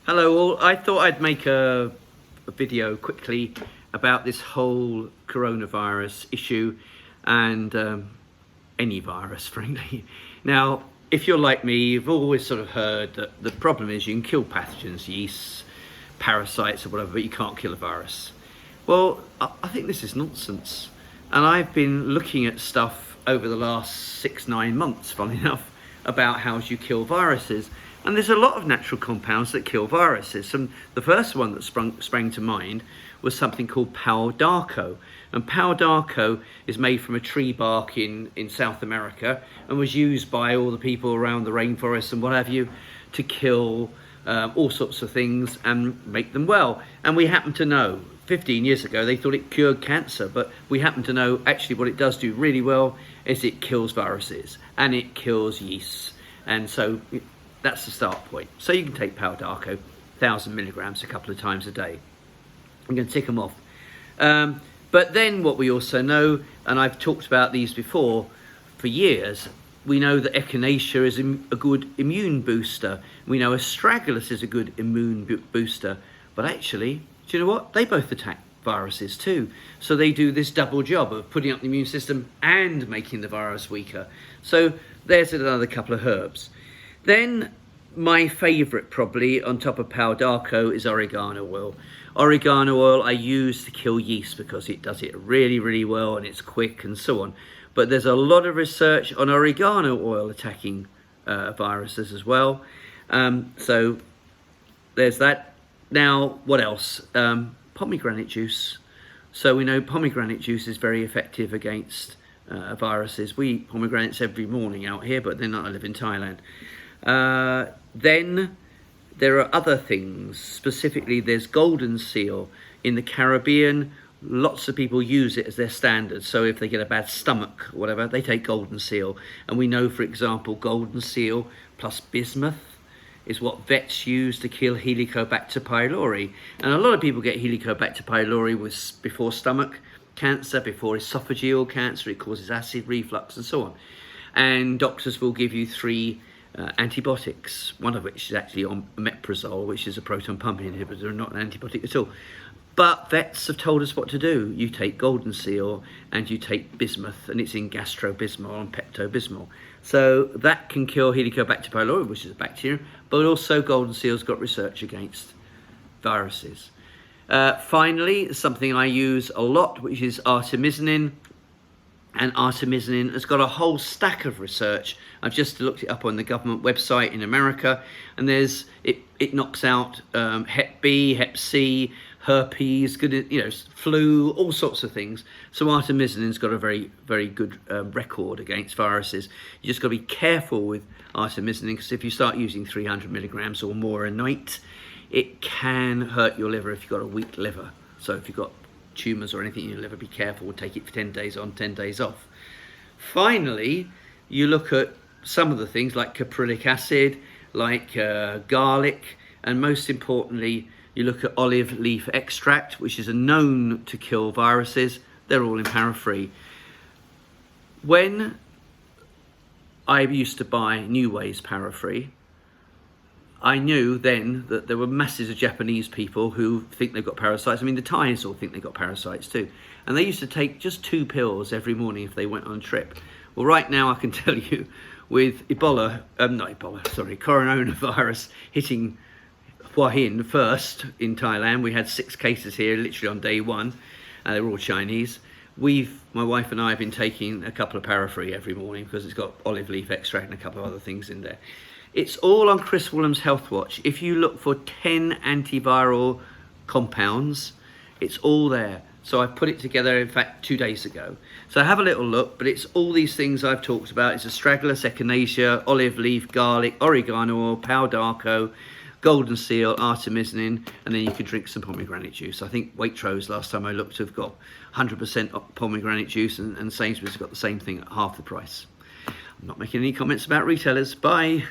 Hello all, I thought I'd make a video quickly about this whole coronavirus issue and any virus, frankly. Now, if you're like me, you've always sort of heard that the problem is you can kill pathogens, yeasts, parasites or whatever, but you can't kill a virus. Well, I think this is nonsense. And I've been looking at stuff over the last 6-9 months, funnily enough, about how you kill viruses. And there's a lot of natural compounds that kill viruses. And the first one that sprang to mind was something called pau d'arco. And pau d'arco is made from a tree bark in South America and was used by all the people around the rainforest and what have you to kill all sorts of things and make them well. And we happen to know, 15 years ago, they thought it cured cancer, but we happen to know actually what it does do really well is it kills viruses and it kills yeasts. And so that's the start point. So you can take pau d'arco, 1,000 milligrams a couple of times a day. I'm going to tick them off. But then what we also know, and I've talked about these before for years, we know that echinacea is a good immune booster. We know astragalus is a good immune booster. But actually, do you know what? They both attack viruses too. So they do this double job of putting up the immune system and making the virus weaker. So there's another couple of herbs. Then my favourite probably on top of pau d'arco is oregano oil. Oregano oil I use to kill yeast because it does it really, really well and it's quick and so on. But there's a lot of research on oregano oil attacking viruses as well. So there's that. Now, what else? Pomegranate juice. So we know pomegranate juice is very effective against viruses. We eat pomegranates every morning out here, but then I live in Thailand. Then there are other things. Specifically, there's golden seal in the Caribbean. Lots of people use it as their standard. So if they get a bad stomach or whatever, they take golden seal. And we know, for example, golden seal plus bismuth is what vets use to kill Helicobacter pylori. And a lot of people get Helicobacter pylori before stomach cancer, before esophageal cancer. It causes acid reflux and so on. And doctors will give you 3 antibiotics, one of which is actually omeprazole, which is a proton pump inhibitor, not an antibiotic at all. But vets have told us what to do. You take golden seal and you take bismuth, and it's in gastrobismol and pepto-bismol. So that can kill Helicobacter pylori, which is a bacterium, but also golden seal's got research against viruses. Finally, something I use a lot, which is artemisinin. And artemisinin has got a whole stack of research. I've just looked it up on the government website in America, and it knocks out Hep B, Hep C, herpes, flu, all sorts of things. So artemisinин's got a very, very good record against viruses. You just got to be careful with artemisinin, because if you start using 300 milligrams or more a night, it can hurt your liver if you've got a weak liver. So if you've got tumours or anything in your liver, be careful, take it for 10 days on, 10 days off. Finally, you look at some of the things like caprylic acid, like garlic, and most importantly, you look at olive leaf extract, which is known to kill viruses. They're all in para-free. When I used to buy New Ways para-free, I knew then that there were masses of Japanese people who think they've got parasites. I mean, the Thais all think they've got parasites too. And they used to take just 2 pills every morning if they went on a trip. Well, right now I can tell you with coronavirus hitting Hua Hin first in Thailand. We had 6 cases here literally on day 1. They were all Chinese. My wife and I have been taking a couple of para-free every morning because it's got olive leaf extract and a couple of other things in there. It's all on Chris Woollams' Health Watch. If you look for 10 antiviral compounds, it's all there. So I put it together, in fact, 2 days ago. So have a little look, but it's all these things I've talked about. It's astragalus, echinacea, olive leaf, garlic, oregano oil, pau d'arco, golden seal, artemisinin, and then you can drink some pomegranate juice. I think Waitrose, last time I looked, have got 100% pomegranate juice, and Sainsbury's have got the same thing at half the price. I'm not making any comments about retailers. Bye.